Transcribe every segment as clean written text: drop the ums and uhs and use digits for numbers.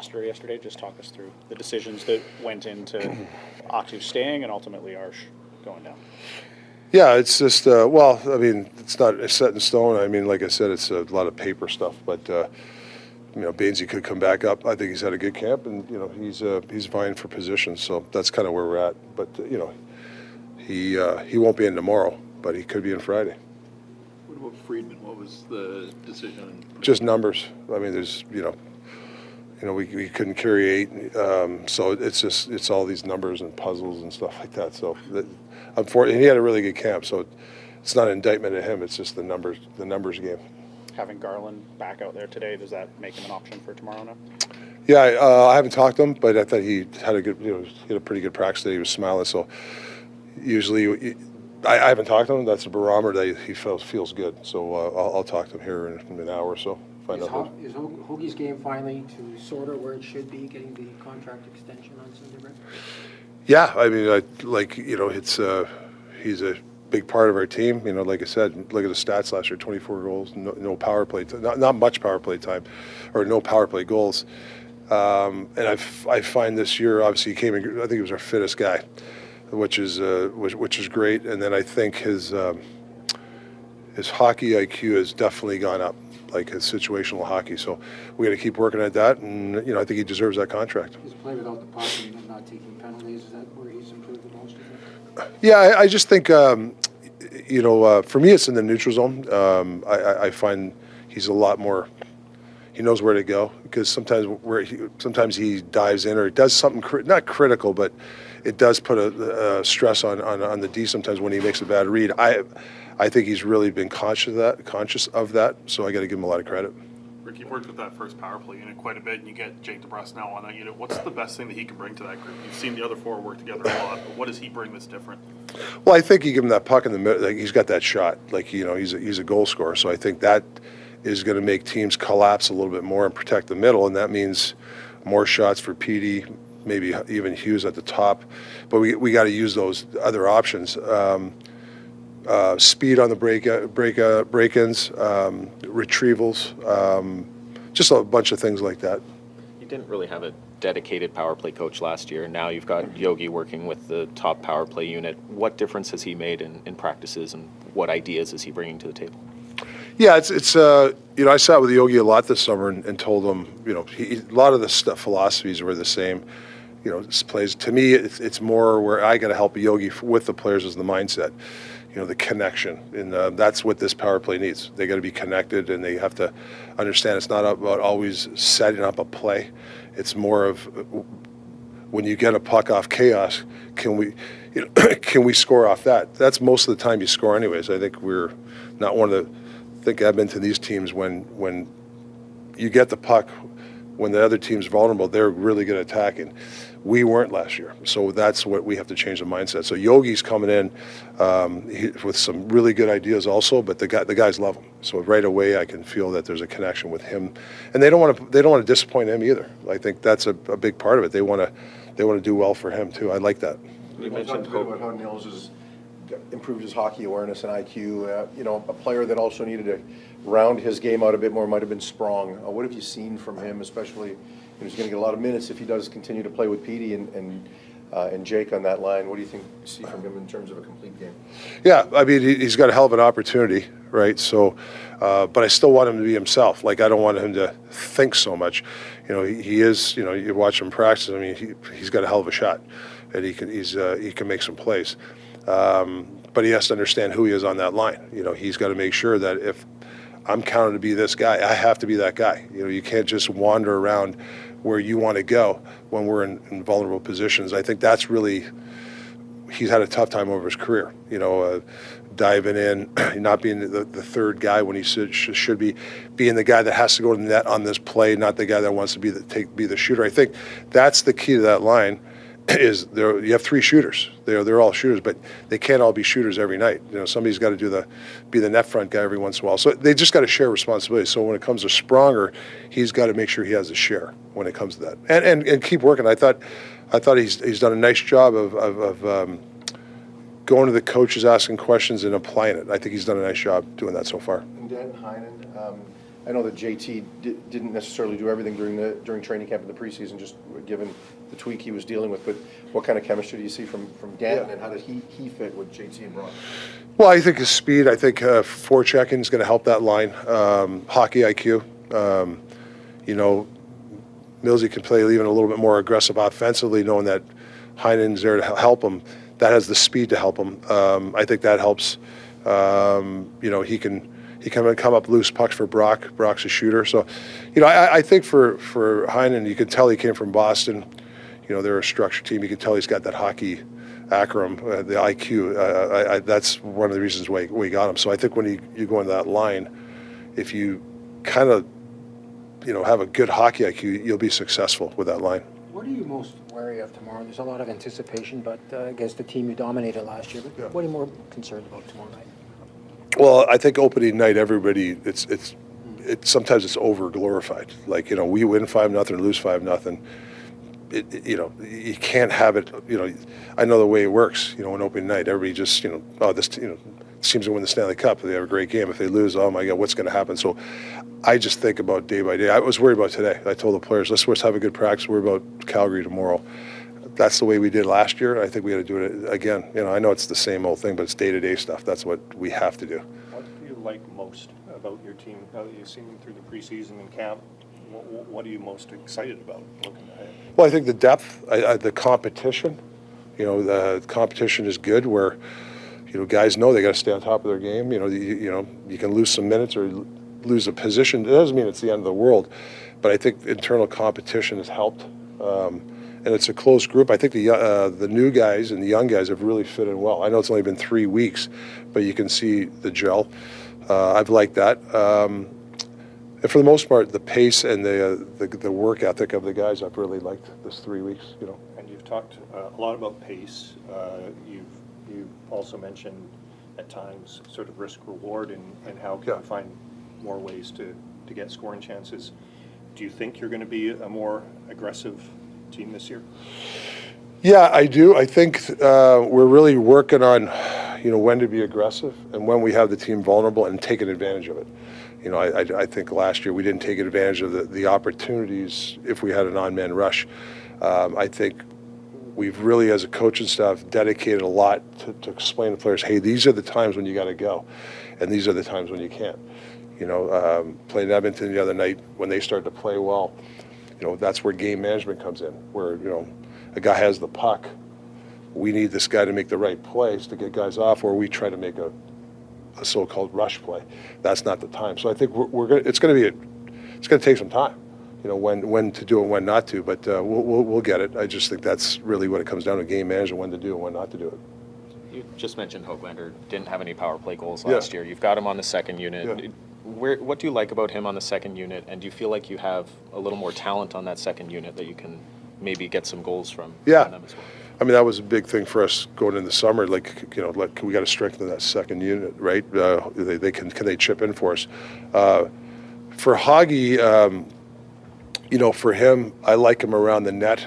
roster yesterday. Just talk us through the decisions that went into Aksu staying and ultimately Arsh going down. Yeah, it's just, well, I mean, it's not set in stone. I mean, like I said, it's a lot of paper stuff, but, Bainsey could come back up. I think he's had a good camp, and, he's vying for positions, so that's kind of where we're at. But, he won't be in tomorrow, but he could be in Friday. What about Friedman? What was the decision? Just numbers. I mean, there's, we couldn't carry 8, so it's all these numbers and puzzles and stuff like that. So, unfortunately, he had a really good camp, so it's not an indictment of him. It's just the numbers game. Having Garland back out there today, does that make him an option for tomorrow now? Yeah, I haven't talked to him, but I thought he had a good, he had a pretty good practice today. He was smiling, so usually I haven't talked to him. That's a barometer that he feels good. So I'll talk to him here in an hour or so. Is Hoagie's game finally to sort of where it should be, getting the contract extension on Sunday, Brett? Yeah, I mean, it's he's a big part of our team. Like I said, look at the stats last year: 24 goals, no power play, not much power play time, or no power play goals. And I find this year, obviously, he came in. I think he was our fittest guy, which is great. And then I think his hockey IQ has definitely gone up, like his situational hockey. So we got to keep working at that, and I think he deserves that contract. His play without the puck and not taking penalties, is that where he's improved the most? Yeah, I just think for me it's in the neutral zone. I find he's a lot more. He knows where to go, because sometimes he dives in or does something not critical, but it does put a stress on the D sometimes when he makes a bad read. I think he's really been conscious of that. So I got to give him a lot of credit. Rick, you've worked with that first power play unit quite a bit, and you get Jake DeBrusk now on that unit. What's the best thing that he can bring to that group? You've seen the other four work together a lot, but what does he bring that's different? Well, I think you give him that puck in the middle. Like, he's got that shot. Like, he's a goal scorer. So I think that is going to make teams collapse a little bit more and protect the middle, and that means more shots for PD, maybe even Hughes at the top. But we got to use those other options. Speed on the break-ins, retrievals, just a bunch of things like that. You didn't really have a dedicated power play coach last year. Now you've got Yogi working with the top power play unit. What difference has he made in practices, and what ideas is he bringing to the table? Yeah, it's I sat with Yogi a lot this summer and told him, a lot of the philosophies were the same. This plays, to me, it's more where I got to help Yogi with the players is the mindset, the connection, and that's what this power play needs. They got to be connected, and they have to understand it's not about always setting up a play. It's more of when you get a puck off chaos, can we score off that? That's most of the time you score anyways. I think we're not one of the. I think I've been to these teams when you get the puck, when the other team's vulnerable, they're really good at attacking. We weren't last year, so that's what we have to change the mindset. So Yogi's coming in with some really good ideas also, but the guys love him. So right away, I can feel that there's a connection with him, and they don't want to disappoint him either. I think that's a big part of it. They want to do well for him too. I like that. You mentioned about how Nils has improved his hockey awareness and IQ. A player that also needed to round his game out a bit more might have been Sprong. What have you seen from him, especially? He's going to get a lot of minutes if he does continue to play with Petey and Jake on that line. What do you see from him in terms of a complete game? Yeah, I mean, he's got a hell of an opportunity, right? So, but I still want him to be himself. Like, I don't want him to think so much. He is. You watch him practice. I mean, he's got a hell of a shot, and he can make some plays. But he has to understand who he is on that line. He's got to make sure that if I'm counted to be this guy, I have to be that guy. You can't just wander around where you want to go when we're in vulnerable positions. I think that's really, he's had a tough time over his career. Diving in, not being the third guy when he should be, being the guy that has to go to the net on this play, not the guy that wants to be the shooter. I think that's the key to that line. You have 3 shooters. They're all shooters, but they can't all be shooters every night. Somebody's got to be the net front guy every once in a while. So they just got to share responsibility. So when it comes to Spronger, he's got to make sure he has a share when it comes to that, and keep working. I thought he's done a nice job of going to the coaches, asking questions, and applying it. I think he's done a nice job doing that so far. And Dan Heinen, I know that JT didn't necessarily do everything during training camp in the preseason, just given the tweak he was dealing with, but what kind of chemistry do you see from Danton, and how did he fit with JT and Brock? Well, I think his speed, I think forechecking is going to help that line. Hockey IQ. You know, Millsy can play even a little bit more aggressive offensively, knowing that Heinen's there to help him. That has the speed to help him. I think that helps. You know, he can come up loose pucks for Brock. Brock's a shooter. So, you know, I think for Heinen, you can tell he came from Boston. You know, they're a structured team. You can tell he's got that hockey acronym, the IQ. That's one of the reasons why we got him. So I think when you go into that line, if you kind of, you know, have a good hockey IQ, you'll be successful with that line. What are you most wary of tomorrow? There's a lot of anticipation, but against the team you dominated last year. But Yeah. what are you more concerned about tomorrow night? Well, I think opening night, everybody, sometimes it's over glorified. Like, you know, we win 5-0, lose 5-0. You know, you can't have it. You know, I know the way it works. You know, on opening night, everybody just, you know, oh, this, you know, teams will win the Stanley Cup. They have a great game. If they lose, oh my God, what's going to happen? So, I just think about day by day. I was worried about today. I told the players, let's have a good practice. Worry about Calgary tomorrow. That's the way we did last year. I think we got to do it again. You know, I know it's the same old thing, but it's day-to-day stuff. That's what we have to do. What do you like most about your team now that you've seen them through the preseason and camp? What are you most excited about looking ahead? Well, I think the depth, the competition. You know, the competition is good. Where, you know, guys know they got to stay on top of their game. You know, you can lose some minutes or lose a position. It doesn't mean it's the end of the world, but I think internal competition has helped. And it's a close group. I think the new guys and the young guys have really fit in well. I know it's only been 3 weeks, but you can see the gel. I've liked that. And for the most part, the pace and the work ethic of the guys, I've really liked this 3 weeks. You know. And you've talked a lot about pace. You've also mentioned at times sort of risk reward and how can you find more ways to get scoring chances. Do you think you're going to be a more aggressive team this year? Yeah, I do. I think we're really working on, you know, when to be aggressive and when we have the team vulnerable and taking advantage of it. You know, I think last year we didn't take advantage of the opportunities if we had an on-man rush. I think we've really, as a coaching staff, dedicated a lot to explain to players, hey, these are the times when you got to go, and these are the times when you can't. You know, playing Edmonton the other night, when they started to play well, you know, that's where game management comes in, where, you know, a guy has the puck. We need this guy to make the right plays to get guys off, or we try to make a so-called rush play. That's not the time. So I think it's going to take some time, you know, when to do it and when not to. But we'll get it. I just think that's really what it comes down to: game management, when to do and when not to do it. You just mentioned Hoglander didn't have any power play goals last year. You've got him on the second unit. Yeah. What do you like about him on the second unit, and do you feel like you have a little more talent on that second unit that you can maybe get some goals from Yeah. them as well? I mean, that was a big thing for us going in the summer. Like, you know, like we got to strengthen that second unit, right? They can they chip in for us? For Hoggy, you know, for him, I like him around the net,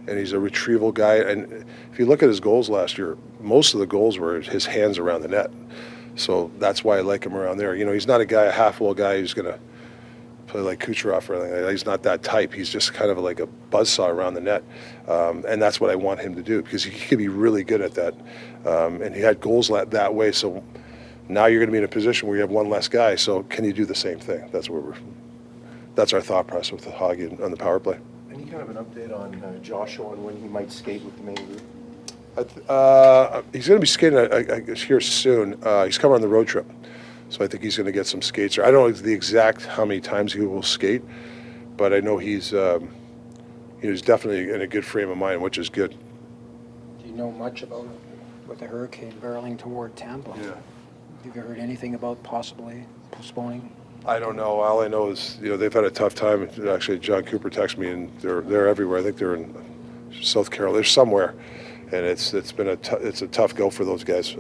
and he's a retrieval guy. And if you look at his goals last year, most of the goals were his hands around the net. So that's why I like him around there. You know, he's not a half-wall guy who's going to play like Kucherov or anything like that. He's not that type. He's just kind of like a buzzsaw around the net. And that's what I want him to do, because he could be really good at that. And he had goals that way. So now you're going to be in a position where you have one less guy. So can you do the same thing? That's our thought process with the Hoggy on the power play. Any kind of an update on Joshua and when he might skate with the main group? He's going to be skating, I guess, here soon. He's coming on the road trip. So I think he's going to get some skates. I don't know the exact how many times he will skate, but I know he's definitely in a good frame of mind, which is good. Do you know much about with the hurricane barreling toward Tampa? Yeah. Have you heard anything about possibly postponing? I don't know. All I know is, you know, they've had a tough time. Actually, John Cooper texted me, and they're everywhere. I think they're in South Carolina. They're somewhere, and it's been a tough go for those guys.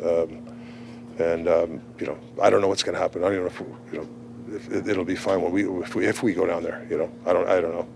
You know, I don't know what's going to happen. I don't even know if it'll be fine when if we go down there. You know, I don't know.